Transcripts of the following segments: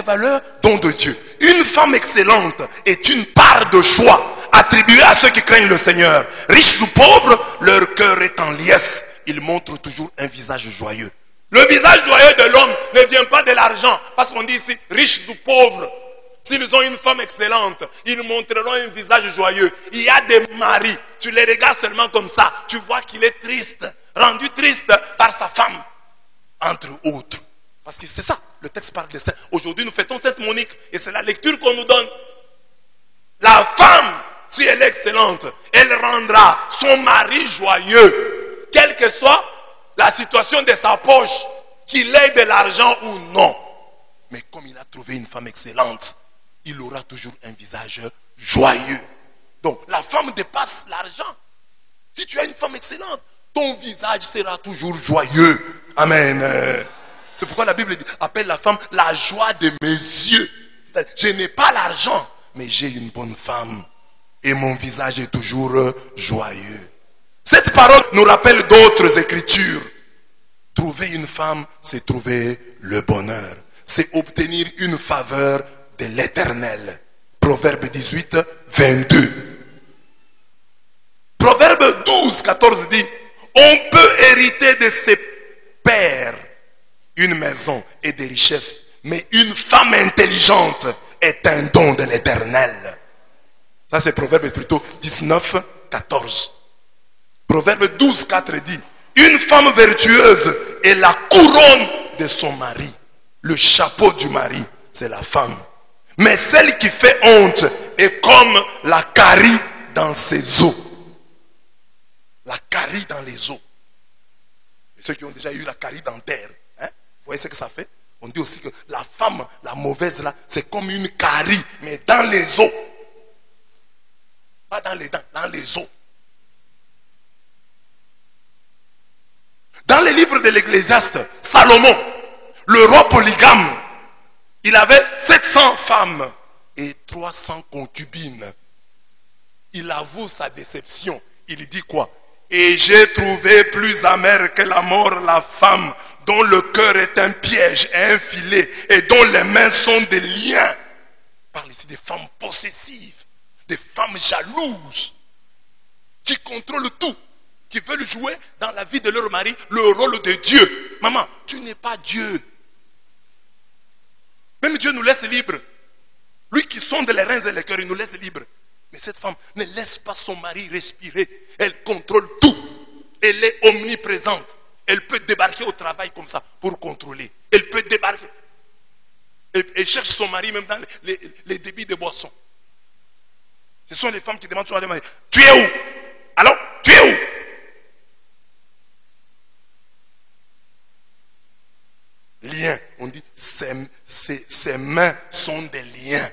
valeur, don de Dieu. Une femme excellente est une part de choix attribuée à ceux qui craignent le Seigneur. Riches ou pauvres, leur cœur est en liesse. Ils montrent toujours un visage joyeux. Le visage joyeux de l'homme ne vient pas de l'argent. Parce qu'on dit ici, riches ou pauvres. S'ils ont une femme excellente, ils montreront un visage joyeux. Il y a des maris, tu les regardes seulement comme ça. Tu vois qu'il est triste, rendu triste par sa femme. Entre autres. Parce que c'est ça, le texte parle de ça. Aujourd'hui, nous fêtons Sainte Monique et c'est la lecture qu'on nous donne. La femme, si elle est excellente, elle rendra son mari joyeux. Quelle que soit la situation de sa poche, qu'il ait de l'argent ou non. Mais comme il a trouvé une femme excellente, il aura toujours un visage joyeux. Donc, la femme dépasse l'argent. Si tu as une femme excellente, ton visage sera toujours joyeux. Amen. C'est pourquoi la Bible appelle la femme la joie de mes yeux. Je n'ai pas l'argent, mais j'ai une bonne femme. Et mon visage est toujours joyeux. Cette parole nous rappelle d'autres écritures. Trouver une femme, c'est trouver le bonheur. C'est obtenir une faveur de l'Éternel. Proverbe 18, 22. Proverbe 12, 14 dit, on peut hériter de ses pères une maison et des richesses, mais une femme intelligente est un don de l'Éternel. Ça c'est Proverbe plutôt 19, 14. Proverbe 12, 4 dit, une femme vertueuse est la couronne de son mari. Le chapeau du mari, c'est la femme. Mais celle qui fait honte est comme la carie dans ses os. La carie dans les os. Et ceux qui ont déjà eu la carie dentaire, hein, vous voyez ce que ça fait? On dit aussi que la femme, la mauvaise là, c'est comme une carie, mais dans les os. Pas dans les dents, dans les os. Dans les livres de l'Ecclésiaste, Salomon, le roi polygame, il avait 700 femmes et 300 concubines. Il avoue sa déception. Il dit quoi? Et j'ai trouvé plus amère que la mort la femme dont le cœur est un piège et un filet et dont les mains sont des liens. Il parle ici des femmes possessives, des femmes jalouses qui contrôlent tout, qui veulent jouer dans la vie de leur mari le rôle de Dieu. Maman, tu n'es pas Dieu. Même Dieu nous laisse libres. Lui qui sonde les reins et les cœurs, il nous laisse libres. Mais cette femme ne laisse pas son mari respirer. Elle contrôle tout. Elle est omniprésente. Elle peut débarquer au travail comme ça pour contrôler. Elle peut débarquer. Elle cherche son mari même dans les débits de boissons. Ce sont les femmes qui demandent à leur mari, tu es où? Alors, tu es où? Liens, on dit, ses mains sont des liens.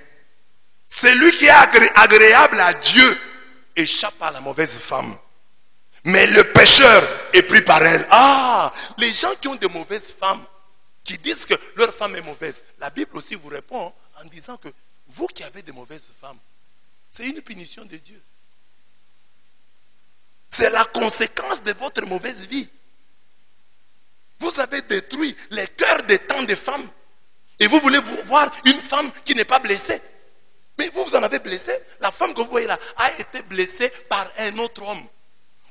Celui qui est agréable à Dieu échappe à la mauvaise femme. Mais le pécheur est pris par elle. Ah, les gens qui ont de mauvaises femmes, qui disent que leur femme est mauvaise, la Bible aussi vous répond en disant que vous qui avez de mauvaises femmes, c'est une punition de Dieu. C'est la conséquence de votre mauvaise vie. Vous avez détruit les cœurs de tant de femmes. Et vous voulez voir une femme qui n'est pas blessée. Mais vous en avez blessé. La femme que vous voyez là a été blessée par un autre homme.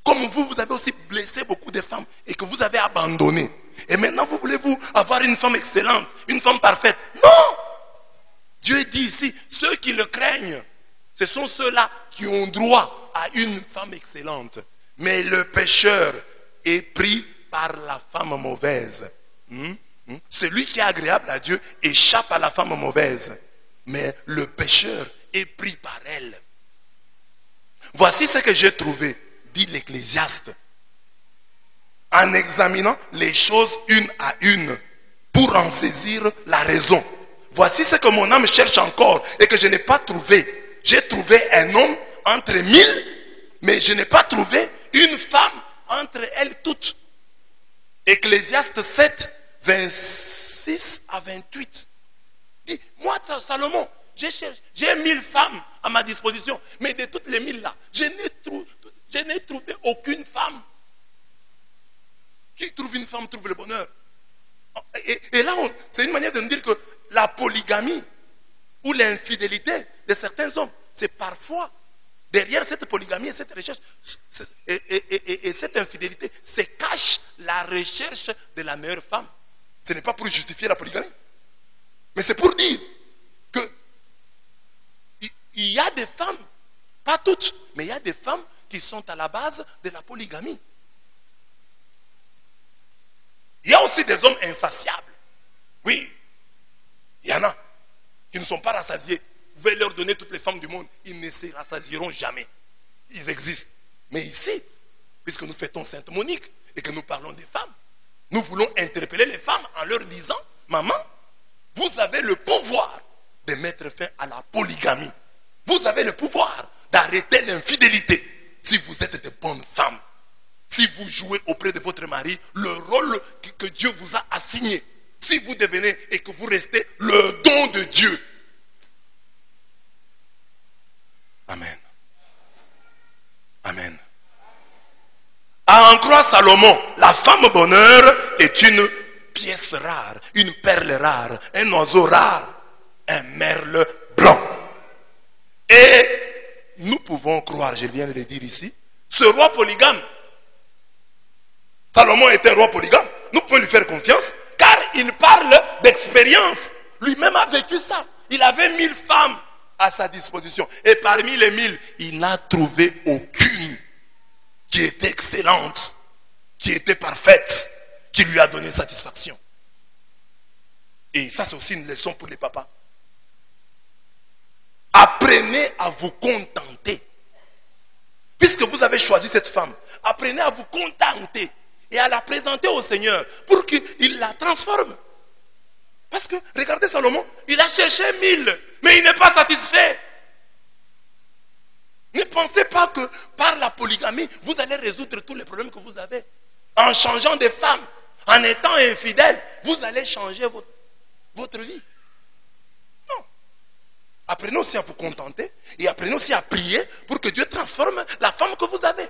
Comme vous avez aussi blessé beaucoup de femmes et que vous avez abandonné. Et maintenant vous voulez avoir une femme excellente, une femme parfaite. Non! Dieu dit ici, ceux qui le craignent, ce sont ceux-là qui ont droit à une femme excellente. Mais le pécheur est pris par la femme mauvaise. Celui qui est agréable à Dieu échappe à la femme mauvaise. Mais le pécheur est pris par elle. Voici ce que j'ai trouvé, dit l'Ecclésiaste, en examinant les choses une à une pour en saisir la raison. Voici ce que mon âme cherche encore et que je n'ai pas trouvé. J'ai trouvé un homme entre 1000, mais je n'ai pas trouvé une femme entre elles toutes. Ecclésiaste 7, 26 à 28. Dit, moi, Salomon, j'ai 1000 femmes à ma disposition, mais de toutes les 1000 là, je n'ai trouvé aucune femme. Qui trouve une femme trouve le bonheur. Et là, c'est une manière de nous dire que la polygamie ou l'infidélité de certains hommes, c'est parfois derrière cette polygamie et cette recherche et cette infidélité se cache la recherche de la meilleure femme. Ce n'est pas pour justifier la polygamie, mais c'est pour dire que il y a des femmes, pas toutes, mais il y a des femmes qui sont à la base de la polygamie. Il y a aussi des hommes insatiables. Oui, il y en a qui ne sont pas rassasiés. Vous pouvez leur donner toutes les femmes du monde, ils ne se rassasieront jamais. Ils existent. Mais ici, puisque nous fêtons Sainte Monique et que nous parlons des femmes, nous voulons interpeller les femmes en leur disant, maman, vous avez le pouvoir de mettre fin à la polygamie. Vous avez le pouvoir d'arrêter l'infidélité si vous êtes de bonnes femmes. Si vous jouez auprès de votre mari le rôle que Dieu vous a assigné. Si vous devenez et que vous restez le don de Dieu. Amen. Amen. À en croire Salomon, la femme bonheur est une pièce rare, une perle rare, un oiseau rare, un merle blanc. Et nous pouvons croire, je viens de le dire ici, ce roi polygame, Salomon était roi polygame, nous pouvons lui faire confiance, car il parle d'expérience. Lui-même a vécu ça. Il avait 1000 femmes à sa disposition. Et parmi les 1000, il n'a trouvé aucune qui était excellente, qui était parfaite, qui lui a donné satisfaction. Et ça, c'est aussi une leçon pour les papas. Apprenez à vous contenter. Puisque vous avez choisi cette femme, apprenez à vous contenter et à la présenter au Seigneur pour qu'il la transforme. Parce que, regardez Salomon, il a cherché 1000, mais il n'est pas satisfait. Ne pensez pas que par la polygamie, vous allez résoudre tous les problèmes que vous avez. En changeant de femme, en étant infidèle, vous allez changer votre vie. Non. Apprenez aussi à vous contenter et apprenez aussi à prier pour que Dieu transforme la femme que vous avez.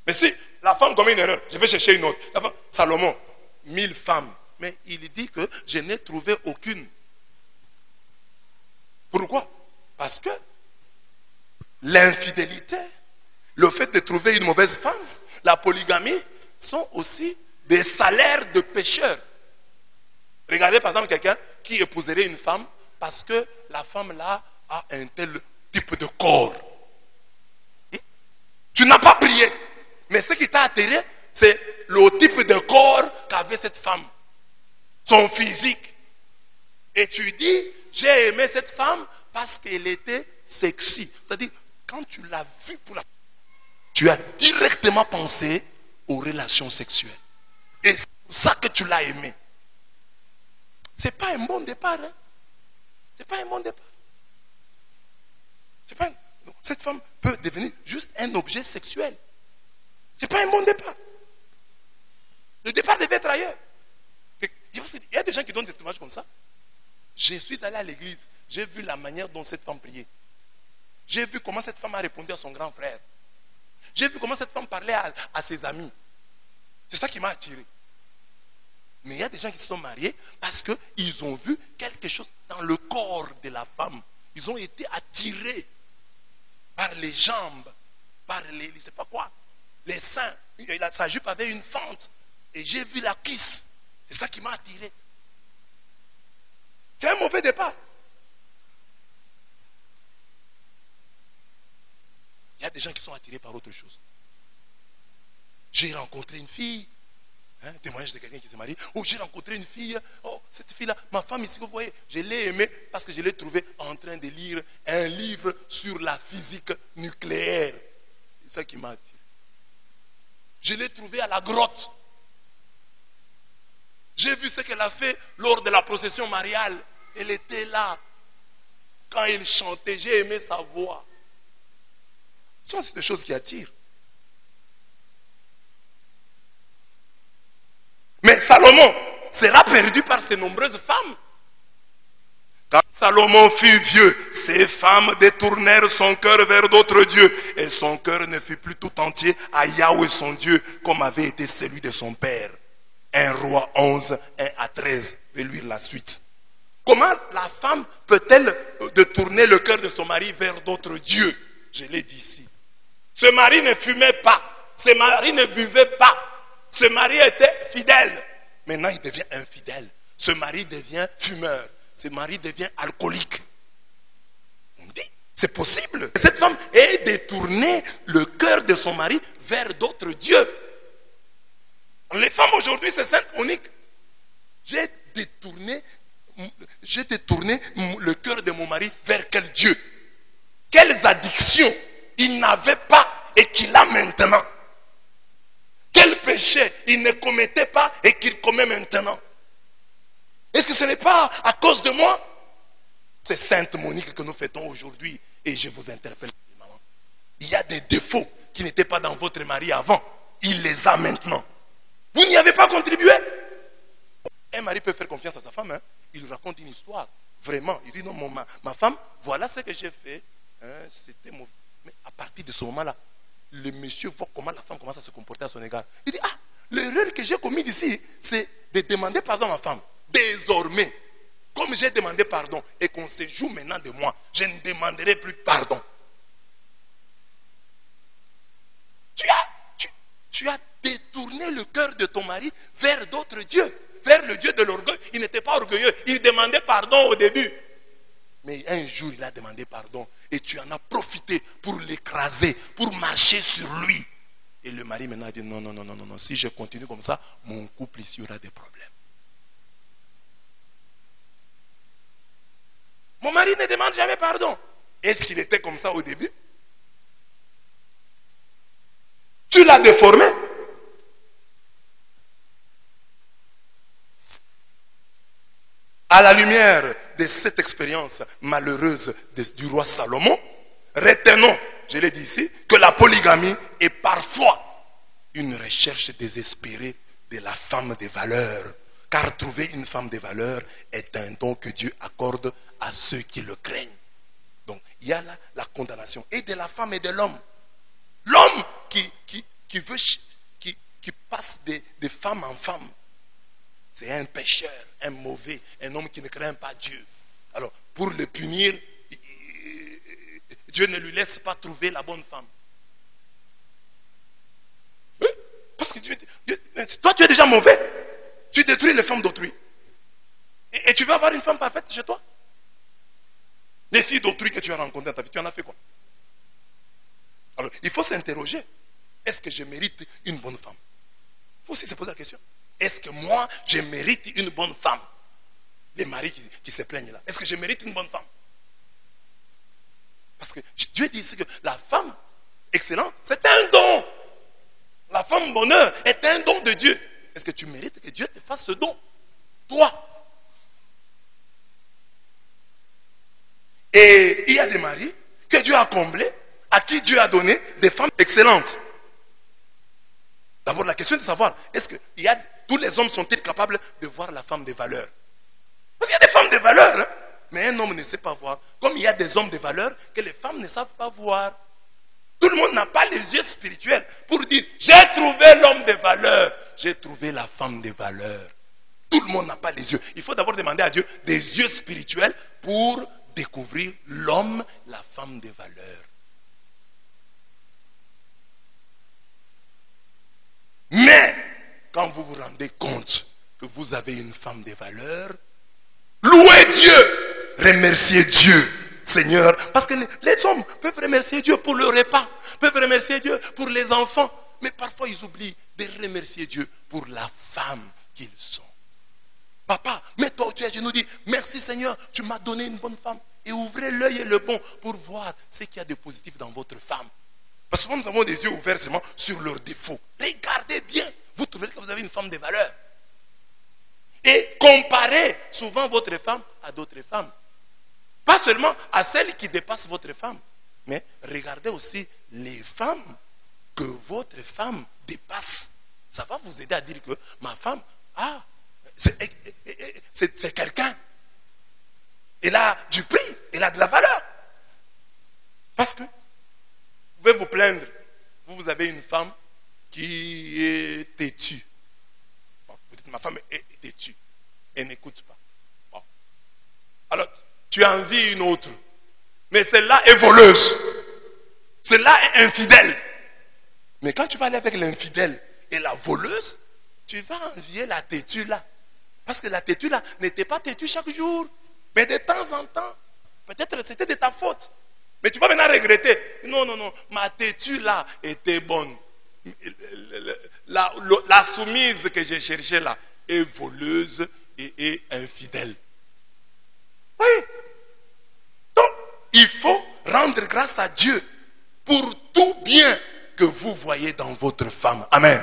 Mais si la femme commet une erreur, je vais chercher une autre. Salomon, 1000 femmes. Mais il dit que je n'ai trouvé aucune. Pourquoi? Parce que l'infidélité, le fait de trouver une mauvaise femme, la polygamie, sont aussi des salaires de pécheurs. Regardez par exemple quelqu'un qui épouserait une femme parce que la femme là a un tel type de corps. Tu n'as pas prié. Mais ce qui t'a attiré, c'est le type de corps qu'avait cette femme. Son physique. Et tu dis, j'ai aimé cette femme parce qu'elle était sexy. C'est-à-dire, quand tu l'as vue pour la... Tu as directement pensé aux relations sexuelles. Et c'est pour ça que tu l'as aimée. Ce n'est pas un bon départ. Hein? Ce n'est pas un bon départ. Donc, cette femme peut devenir juste un objet sexuel. Ce n'est pas un bon départ. Le départ devait être ailleurs. Il y a des gens qui donnent des témoignages comme ça. Je suis allé à l'église. J'ai vu la manière dont cette femme priait. J'ai vu comment cette femme a répondu à son grand frère. J'ai vu comment cette femme parlait à ses amis. C'est ça qui m'a attiré. Mais il y a des gens qui se sont mariés parce qu'ils ont vu quelque chose dans le corps de la femme. Ils ont été attirés par les jambes, par les, je ne sais pas quoi, les seins. Sa jupe avait une fente. Et j'ai vu la cuisse. C'est ça qui m'a attiré. C'est un mauvais départ. Il y a des gens qui sont attirés par autre chose. J'ai rencontré une fille, témoignage de quelqu'un qui s'est marié. Oh, j'ai rencontré une fille. Oh, cette fille-là, ma femme ici, vous voyez, je l'ai aimée parce que je l'ai trouvée en train de lire un livre sur la physique nucléaire. C'est ça qui m'a attiré. Je l'ai trouvée à la grotte. J'ai vu ce qu'elle a fait lors de la procession mariale. Elle était là. Quand il chantait, j'ai aimé sa voix. Ce sont des choses qui attirent. Mais Salomon sera perdu par ses nombreuses femmes. Quand Salomon fut vieux, ses femmes détournèrent son cœur vers d'autres dieux. Et son cœur ne fut plus tout entier à Yahweh son Dieu, comme avait été celui de son père. 1 Roi 11, 1 à 13. vais lire la suite. Comment la femme peut-elle détourner le cœur de son mari vers d'autres dieux? Je l'ai dit ici. Ce mari ne fumait pas. Ce mari ne buvait pas. Ce mari était fidèle. Maintenant, il devient infidèle. Ce mari devient fumeur. Ce mari devient alcoolique. On dit, c'est possible. Cette femme ait détourné le cœur de son mari vers d'autres dieux. Les femmes aujourd'hui, c'est sainte Monique. J'ai détourné le cœur de mon mari vers quel Dieu? Quelles addictions il n'avait pas et qu'il a maintenant? Quel péché il ne commettait pas et qu'il commet maintenant? Est-ce que ce n'est pas à cause de moi? C'est sainte Monique que nous fêtons aujourd'hui. Et je vous interpelle, maman. Il y a des défauts qui n'étaient pas dans votre mari avant. Il les a maintenant. Vous n'y avez pas contribué. Un mari peut faire confiance à sa femme. Hein? Il lui raconte une histoire. Vraiment. Il dit non, ma femme, voilà ce que j'ai fait. Hein, c'était mauvais. Mais à partir de ce moment-là, le monsieur voit comment la femme commence à se comporter à son égard. Il dit, ah, l'erreur que j'ai commise ici, c'est de demander pardon à ma femme. Désormais, comme j'ai demandé pardon et qu'on se joue maintenant de moi, je ne demanderai plus pardon. Tu as détourné le cœur de ton mari vers d'autres dieux, vers le Dieu de l'orgueil. Il n'était pas orgueilleux, il demandait pardon au début. Mais un jour, il a demandé pardon et tu en as profité pour l'écraser, pour marcher sur lui. Et le mari maintenant a dit non, si je continue comme ça, mon couple ici aura des problèmes. Mon mari ne demande jamais pardon. Est-ce qu'il était comme ça au début? Tu l'as déformé. À la lumière de cette expérience malheureuse du roi Salomon, retenons, je l'ai dit ici, que la polygamie est parfois une recherche désespérée de la femme de valeur. Car trouver une femme de valeur est un don que Dieu accorde à ceux qui le craignent. Donc, il y a là la condamnation et de la femme et de l'homme. L'homme qui passe de femme en femme, c'est un pécheur, un mauvais, un homme qui ne craint pas Dieu. Alors, pour le punir, Dieu ne lui laisse pas trouver la bonne femme. Oui, parce que toi, tu es déjà mauvais. Tu détruis les femmes d'autrui. Et tu veux avoir une femme parfaite chez toi? Les filles d'autrui que tu as rencontrées dans ta vie, tu en as fait quoi? Alors, il faut s'interroger. Est-ce que je mérite une bonne femme? Il faut aussi se poser la question. Est-ce que moi, je mérite une bonne femme? Les maris qui se plaignent là. Est-ce que je mérite une bonne femme? Parce que Dieu dit ici que la femme excellente, c'est un don. La femme bonheur est un don de Dieu. Est-ce que tu mérites que Dieu te fasse ce don? Toi. Et il y a des maris que Dieu a comblés, à qui Dieu a donné des femmes excellentes. D'abord, la question est de savoir, est-ce que tous les hommes sont-ils capables de voir la femme de valeur? Parce qu'il y a des femmes de valeur, hein? Mais un homme ne sait pas voir. Comme il y a des hommes de valeur que les femmes ne savent pas voir. Tout le monde n'a pas les yeux spirituels pour dire, j'ai trouvé l'homme de valeur, j'ai trouvé la femme de valeur. Tout le monde n'a pas les yeux. Il faut d'abord demander à Dieu des yeux spirituels pour découvrir l'homme, la femme de valeur. Mais, quand vous vous rendez compte que vous avez une femme de valeur, louez Dieu, remerciez Dieu, Seigneur. Parce que les hommes peuvent remercier Dieu pour le repas, peuvent remercier Dieu pour les enfants. Mais parfois, ils oublient de remercier Dieu pour la femme qu'ils sont. Papa, mets-toi au-dessus et je nous dis, merci Seigneur, tu m'as donné une bonne femme. Et ouvrez l'œil et le bon pour voir ce qu'il y a de positif dans votre femme. Parce que souvent, nous avons des yeux ouverts seulement sur leurs défauts. Regardez bien, vous trouverez que vous avez une femme de valeur. Et comparez souvent votre femme à d'autres femmes. Pas seulement à celles qui dépassent votre femme, mais regardez aussi les femmes que votre femme dépasse. Ça va vous aider à dire que ma femme, c'est quelqu'un. Elle a du prix, elle a de la valeur. Parce que vous pouvez vous plaindre. Vous avez une femme qui est têtue. Vous dites, ma femme est têtue. et n'écoute pas. Bon. Alors, tu envies une autre. Mais celle-là est voleuse. Celle-là est infidèle. Mais quand tu vas aller avec l'infidèle et la voleuse, tu vas envier la têtue là. Parce que la têtue là n'était pas têtue chaque jour. Mais de temps en temps. Peut-être c'était de ta faute. Mais tu vas maintenant regretter. Non, non, non. Ma têtue là était bonne. La soumise que j'ai cherchée là est voleuse et est infidèle. Oui. Donc, il faut rendre grâce à Dieu pour tout bien que vous voyez dans votre femme. Amen.